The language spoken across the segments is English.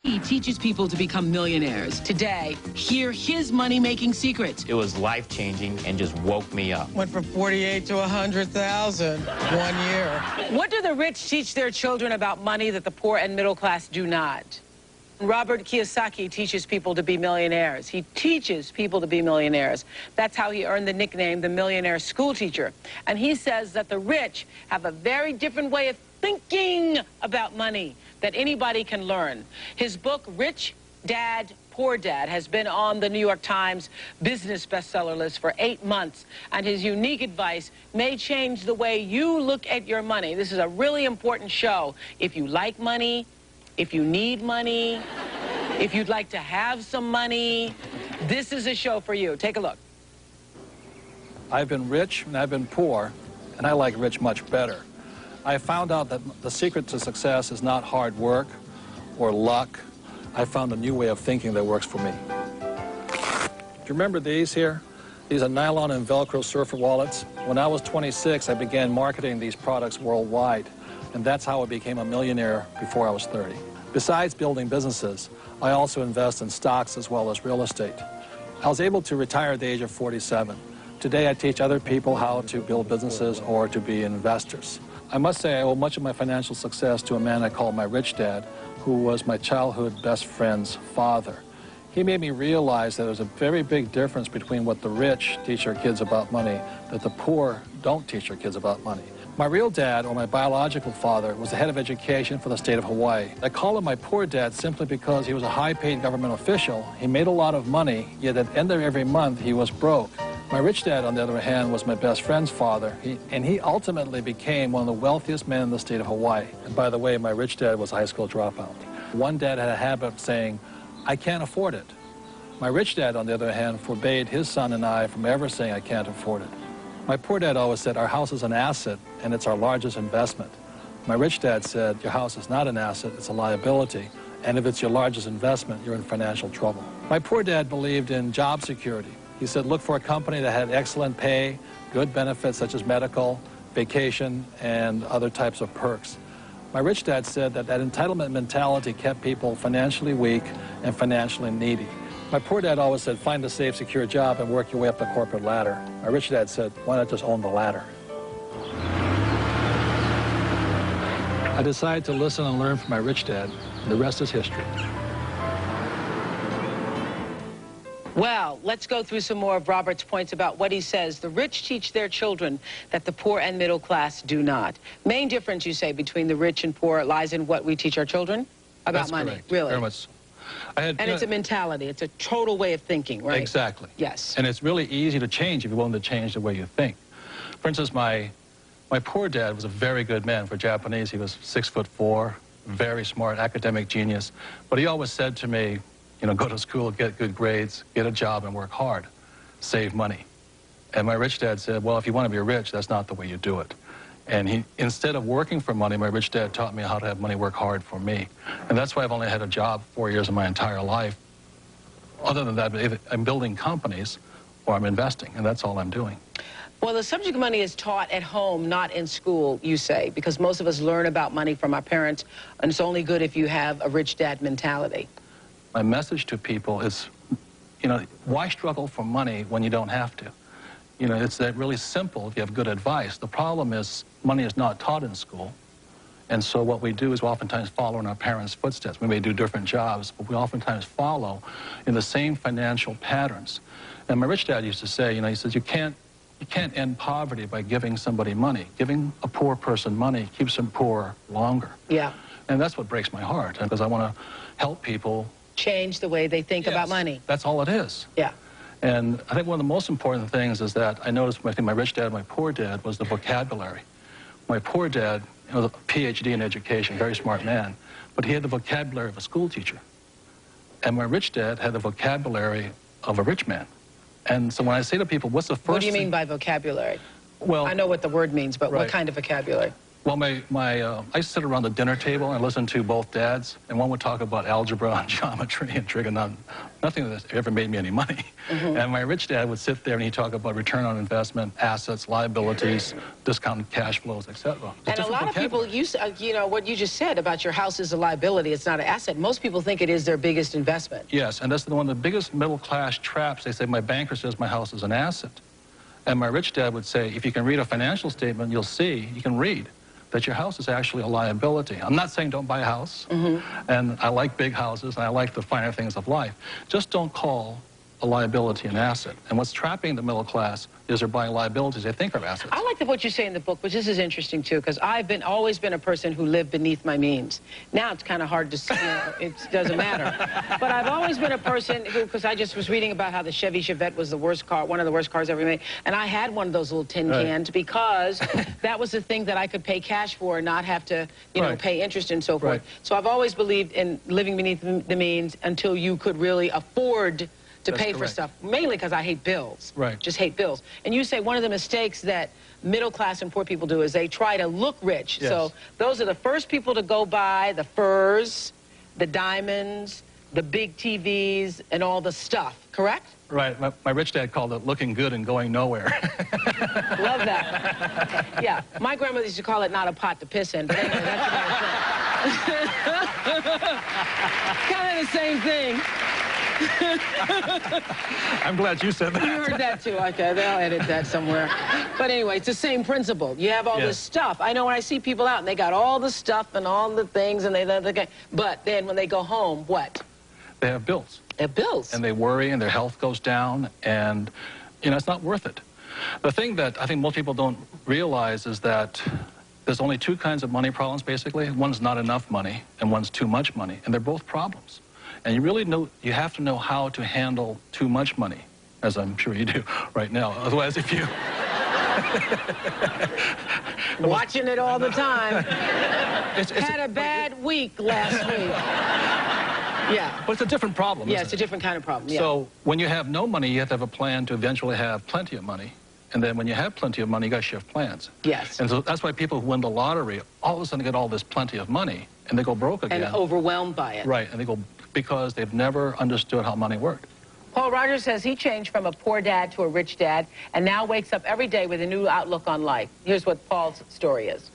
He teaches people to become millionaires. Today, hear his money-making secrets. It was life-changing and just woke me up. Went from 48 to 100,000 1 year. What do the rich teach their children about money that the poor and middle class do not? Robert Kiyosaki teaches people to be millionaires. He teaches people to be millionaires. That's how he earned the nickname the millionaire school teacher. And he says that the rich have a very different way of thinking about money that anybody can learn. His book, Rich Dad, Poor Dad, has been on the New York Times business bestseller list for 8 months, and his unique advice may change the way you look at your money. This is a really important show. If you like money, if you need money, if you'd like to have some money, this is a show for you. Take a look. I've been rich and I've been poor, and I like rich much better. I found out that the secret to success is not hard work or luck. I found a new way of thinking that works for me. Do you remember these here? These are nylon and Velcro surfer wallets. When I was 26, I began marketing these products worldwide, and that's how I became a millionaire before I was 30. Besides building businesses, I also invest in stocks as well as real estate. I was able to retire at the age of 47. Today, I teach other people how to build businesses or to be investors. I must say I owe much of my financial success to a man I call my rich dad, who was my childhood best friend's father. He made me realize that there's a very big difference between what the rich teach their kids about money, that the poor don't teach their kids about money. My real dad, or my biological father, was the head of education for the state of Hawaii. I call him my poor dad simply because he was a high-paid government official. He made a lot of money, yet at the end of every month he was broke. My rich dad, on the other hand, was my best friend's father, and he ultimately became one of the wealthiest men in the state of Hawaii. And by the way, my rich dad was a high school dropout. One dad had a habit of saying, "I can't afford it." My rich dad, on the other hand, forbade his son and I from ever saying, "I can't afford it." My poor dad always said, "Our house is an asset, and it's our largest investment." My rich dad said, "Your house is not an asset, it's a liability, and if it's your largest investment, you're in financial trouble." My poor dad believed in job security. He said, look for a company that had excellent pay, good benefits such as medical, vacation, and other types of perks. My rich dad said that entitlement mentality kept people financially weak and financially needy. My poor dad always said, find a safe, secure job and work your way up the corporate ladder. My rich dad said, why not just own the ladder? I decided to listen and learn from my rich dad, and the rest is history. Well, let's go through some more of Robert's points about what he says. The rich teach their children that the poor and middle class do not. Main difference, you say, between the rich and poor lies in what we teach our children about That's money. Correct. Really? Very much. And it's a mentality. It's a total way of thinking, right? Exactly. Yes. And it's really easy to change if you're willing to change the way you think. For instance, my poor dad was a very good man. For Japanese, he was 6'4", very smart, academic genius. But he always said to me, you know, go to school, get good grades, get a job, and work hard. Save money. And my rich dad said, well, if you want to be rich, that's not the way you do it. And instead of working for money, my rich dad taught me how to have money work hard for me. And that's why I've only had a job 4 years of my entire life. Other than that, I'm building companies or I'm investing, and that's all I'm doing. Well, the subject of money is taught at home, not in school, you say, because most of us learn about money from our parents, and it's only good if you have a rich dad mentality. My message to people is, you know, why struggle for money when you don't have to? You know, it's that really simple if you have good advice. The problem is money is not taught in school. And so what we do is we oftentimes follow in our parents' footsteps. We may do different jobs, but we oftentimes follow in the same financial patterns. And my rich dad used to say, you know, he says, you can't end poverty by giving somebody money. Giving a poor person money keeps them poor longer. Yeah. And that's what breaks my heart, because I want to help people change the way they think about money. That's all it is. Yeah. And I think one of the most important things is that I noticed between my rich dad and my poor dad was the vocabulary. My poor dad was a PhD in education, very smart man, but he had the vocabulary of a school teacher. And my rich dad had the vocabulary of a rich man. And so when I say to people, what's the first What do you mean by vocabulary? Well, I know what the word means, but right. what kind of vocabulary? Well, I sit around the dinner table and listen to both dads, and one would talk about algebra and geometry and trigonometry. Nothing that ever made me any money. And my rich dad would sit there and he'd talk about return on investment, assets, liabilities, discounted cash flows, etc. And a lot of people use, you know, what you just said about your house is a liability, it's not an asset. Most people think it is their biggest investment. Yes, and that's one of the biggest middle-class traps. They say, my banker says my house is an asset. And my rich dad would say, if you can read a financial statement, you'll see, you can read that your house is actually a liability. I'm not saying don't buy a house, and I like big houses, and I like the finer things of life. Just don't call a liability an asset. And what's trapping the middle class is they're buying liabilities they think are assets. I like what you say in the book, but this is interesting too, because I've always been a person who lived beneath my means. Now it's kind of hard to see, you know, it doesn't matter. But I've always been a person who, because I just was reading about how the Chevy Chevette was the worst car, one of the worst cars ever made, and I had one of those little tin cans because that was the thing that I could pay cash for and not have to, you know, pay interest and so forth. So I've always believed in living beneath the means until you could really afford to pay for stuff, mainly because I hate bills. Just hate bills. And you say one of the mistakes that middle class and poor people do is they try to look rich. So those are the first people to go buy the furs, the diamonds, the big TVs, and all the stuff, correct? Right. My rich dad called it looking good and going nowhere. Love that. Yeah. My grandmother used to call it not a pot to piss in, but anyway, that's about it. Kind of the same thing. I'm glad you said that. You heard that too. Okay, they'll edit that somewhere. But anyway, it's the same principle. You have all this stuff. I know when I see people out and they got all the stuff and all the things and but then when they go home, what? They have bills. They have bills. And they worry and their health goes down and, you know, it's not worth it. The thing that I think most people don't realize is that there's only two kinds of money problems, basically. One's not enough money and one's too much money, and they're both problems. And you really you have to know how to handle too much money, as I'm sure you do right now. Otherwise, if you... Watching it all the time. Had a bad week last week. Yeah. But it's a different problem, Yeah, it's a different kind of problem, yeah. So when you have no money, you have to have a plan to eventually have plenty of money. And then when you have plenty of money, you got to shift plans. Yes. And so that's why people who win the lottery all of a sudden get all this plenty of money, and they go broke again. And overwhelmed by it. Right, and they go because they've never understood how money worked. Paul Rogers says he changed from a poor dad to a rich dad and now wakes up every day with a new outlook on life. Here's what Paul's story is.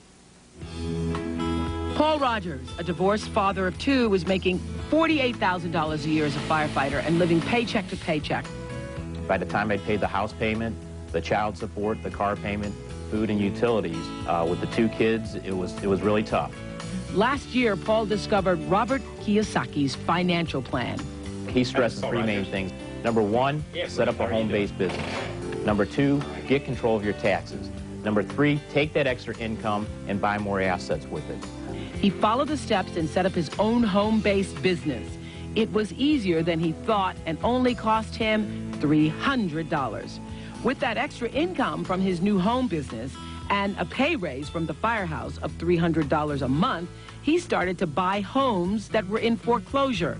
Paul Rogers, a divorced father of two, was making $48,000 a year as a firefighter and living paycheck to paycheck. By the time I'd paid the house payment, the child support, the car payment, food and utilities, with the two kids, it was really tough. Last year, Paul discovered Robert Kiyosaki's financial plan. He stresses three main things. Number one, set up a home-based business. Number two, get control of your taxes. Number three, take that extra income and buy more assets with it. He followed the steps and set up his own home-based business. It was easier than he thought and only cost him $300. With that extra income from his new home business and a pay raise from the firehouse of $300 a month, he started to buy homes that were in foreclosure.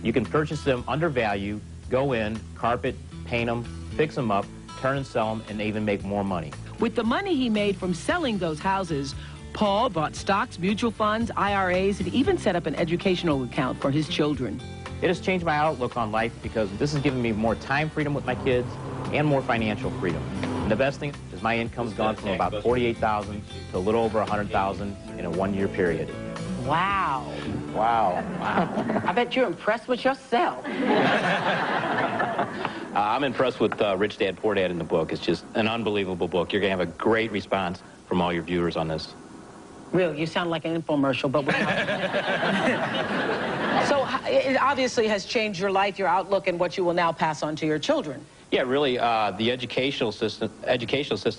You can purchase them under value, go in, carpet, paint them, fix them up, turn and sell them, and even make more money. With the money he made from selling those houses, Paul bought stocks, mutual funds, IRAs, and even set up an educational account for his children. It has changed my outlook on life because this has given me more time freedom with my kids and more financial freedom. And the best thing is my income's gone from about $48,000 to a little over $100,000 in a one-year period. Wow. Wow. I bet you're impressed with yourself. I'm impressed with Rich Dad, Poor Dad in the book. It's just an unbelievable book. You're going to have a great response from all your viewers on this. Really, you sound like an infomercial, but we're not. So it obviously has changed your life, your outlook, and what you will now pass on to your children. Yeah, really, the educational system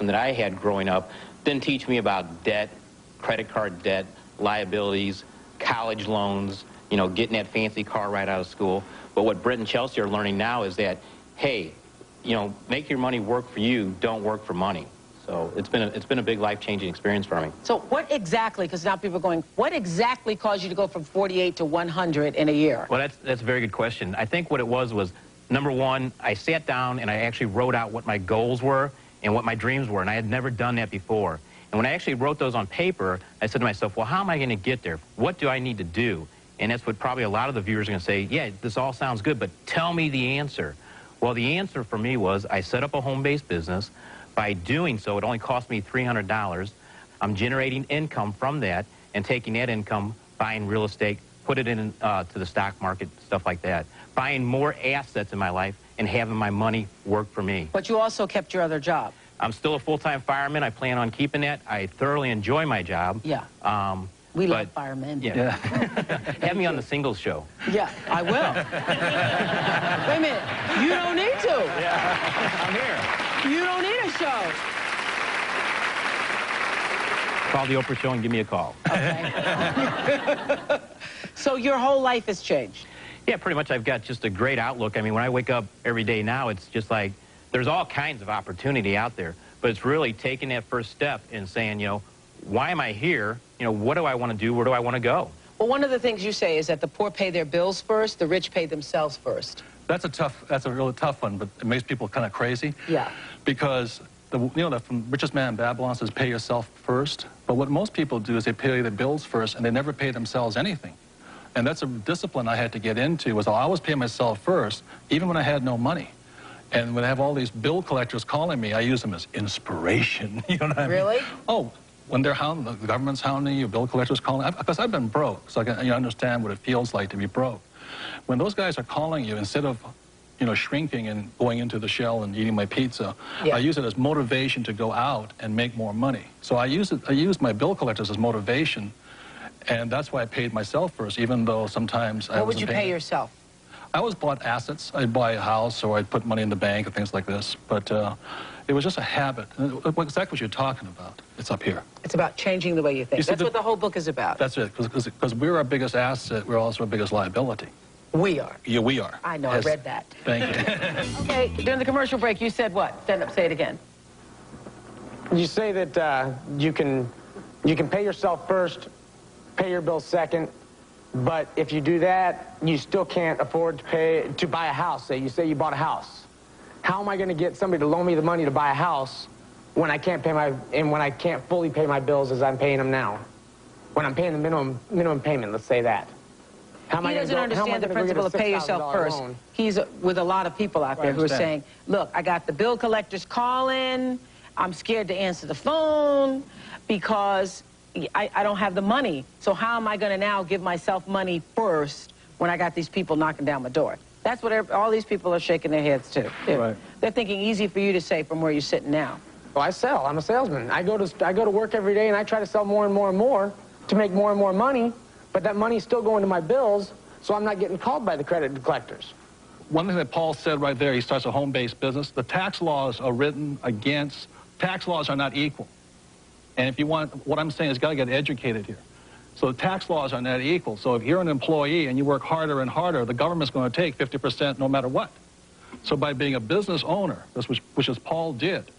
that I had growing up didn't teach me about debt, credit card debt, liabilities, college loans, you know, getting that fancy car right out of school. But what Britt and Chelsea are learning now is that, hey, you know, make your money work for you, don't work for money. So it's been a big life-changing experience for me. So what exactly, because now people are going, what exactly caused you to go from 48 to 100 in a year? Well, that's a very good question. I think what it was, number one, I sat down and I actually wrote out what my goals were and what my dreams were, and I had never done that before. And when I actually wrote those on paper, I said to myself, well, how am I going to get there? What do I need to do? And that's what probably a lot of the viewers are going to say, yeah, this all sounds good, but tell me the answer. Well, the answer for me was I set up a home-based business. By doing so, it only cost me $300. I'm generating income from that and taking that income, buying real estate, put it in to the stock market, stuff like that. Buying more assets in my life and having my money work for me. But you also kept your other job. I'm still a full-time fireman. I plan on keeping that. I thoroughly enjoy my job. Yeah. We love firemen. Yeah. Have me on the singles show. Yeah, I will. Wait a minute. You don't need to. Yeah, I'm here. You don't need a show. Call the Oprah show and give me a call. Okay. So your whole life has changed? Yeah, pretty much. I've got just a great outlook. I mean, when I wake up every day now, it's just like there's all kinds of opportunity out there. But it's really taking that first step and saying, you know, why am I here? You know, what do I want to do? Where do I want to go? Well, one of the things you say is that the poor pay their bills first, the rich pay themselves first. That's a really tough one, but it makes people kind of crazy. Yeah. Because, the richest man in Babylon says pay yourself first. But what most people do is they pay their bills first, and they never pay themselves anything. And that's a discipline I had to get into, was I'll always pay myself first, even when I had no money. And when I have all these bill collectors calling me, I use them as inspiration. You know what I mean? Really? Oh, when they're hounding, the government's hounding you, bill collectors calling, because I've been broke, so I can understand what it feels like to be broke. When those guys are calling you, instead of, you know, shrinking and going into the shell and eating my pizza, yeah. I use it as motivation to go out and make more money. So I use my bill collectors as motivation, and that's why I paid myself first, even though sometimes I wasn't. What would you pay yourself? I always bought assets. I'd buy a house, or I'd put money in the bank and things like this. But it was just a habit. Exactly what you're talking about. It's up here. It's about changing the way you think. That's what the whole book is about. That's it, because we're our biggest asset. We're also our biggest liability. We are. Yeah, we are. I know, yes. I read that. Thank you. Okay, during the commercial break, you said what? Stand up, say it again. You say that you can pay yourself first, pay your bills second, but if you do that, you still can't afford to buy a house. You say you bought a house. How am I going to get somebody to loan me the money to buy a house when I can't when I can't fully pay my bills as I'm paying them now? When I'm paying the minimum payment, let's say that. He doesn't understand the principle of pay yourself first. Loan? He's with a lot of people out there who are saying, look, I got the bill collectors calling. I'm scared to answer the phone because I don't have the money. So how am I going to now give myself money first when I got these people knocking down my door? That's what all these people are shaking their heads to. Right. They're thinking easy for you to say from where you're sitting now. Well, I sell. I'm a salesman. I go to work every day and I try to sell more and more and more to make more and more money. But that money's still going to my bills, so I'm not getting called by the credit collectors. One thing that Paul said right there, he starts a home-based business. The tax laws are written against, tax laws are not equal. And if you want, what I'm saying is got to get educated here. So the tax laws are not equal. So if you're an employee and you work harder and harder, the government's going to take 50% no matter what. So by being a business owner, which is Paul did,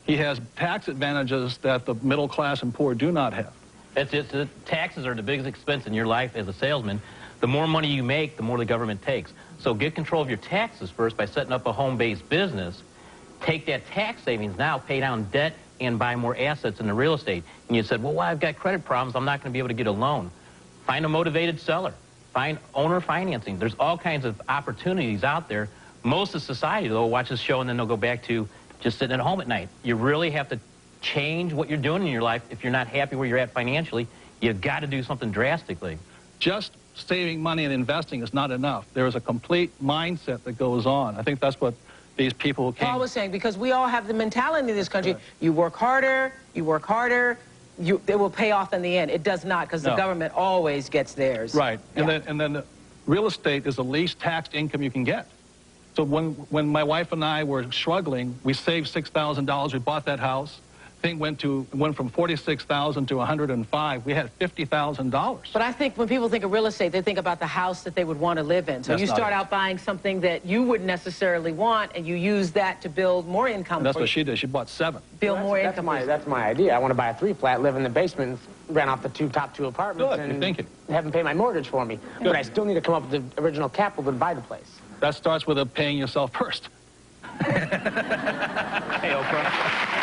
he has tax advantages that the middle class and poor do not have. The taxes are the biggest expense in your life as a salesman. The more money you make, the more the government takes. So get control of your taxes first by setting up a home-based business. Take that tax savings now, pay down debt, and buy more assets in the real estate. And you said, well, I've got credit problems. I'm not going to be able to get a loan. Find a motivated seller. Find owner financing. There's all kinds of opportunities out there. Most of society, though, will watch this show and then they'll go back to just sitting at home at night. You really have to change what you're doing in your life. If you're not happy where you're at financially, you've got to do something drastically. Just saving money and investing is not enough. There is a complete mindset that goes on. I think that's what these people came... Paul was saying, because we all have the mentality in this country, right. You work harder, it will pay off in the end. It does not, because the government always gets theirs. Right, yeah. and then the real estate is the least taxed income you can get. So when my wife and I were struggling, we saved $6,000, we bought that house. Thing went from $46,000 to $105,000. We had $50,000. But I think when people think of real estate, they think about the house that they would want to live in. So you start out buying something that you wouldn't necessarily want, and you use that to build more income. And that's what she did. She bought 7. Build more income. That's my idea. I want to buy a 3-flat, live in the basement, rent off the top two apartments, Good, you're thinking. Have them pay my mortgage for me. Good. But I still need to come up with the original capital to buy the place. That starts with paying yourself first. Hey, Oprah.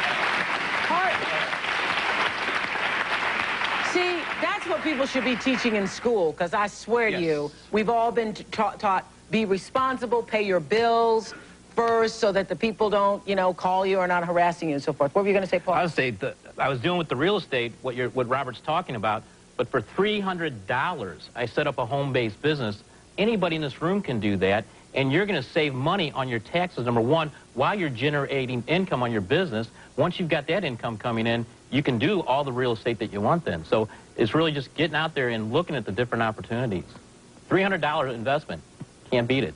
That's what people should be teaching in school, because I swear to you, we've all been taught be responsible, pay your bills first so that the people don't, you know, call you or not harassing you and so forth. What were you going to say, Paul? I would say I was doing with the real estate what Robert's talking about, but for $300, I set up a home-based business. Anybody in this room can do that, and you're going to save money on your taxes, number one, while you're generating income on your business. Once you've got that income coming in, you can do all the real estate that you want then. So it's really just getting out there and looking at the different opportunities. $300 investment. Can't beat it.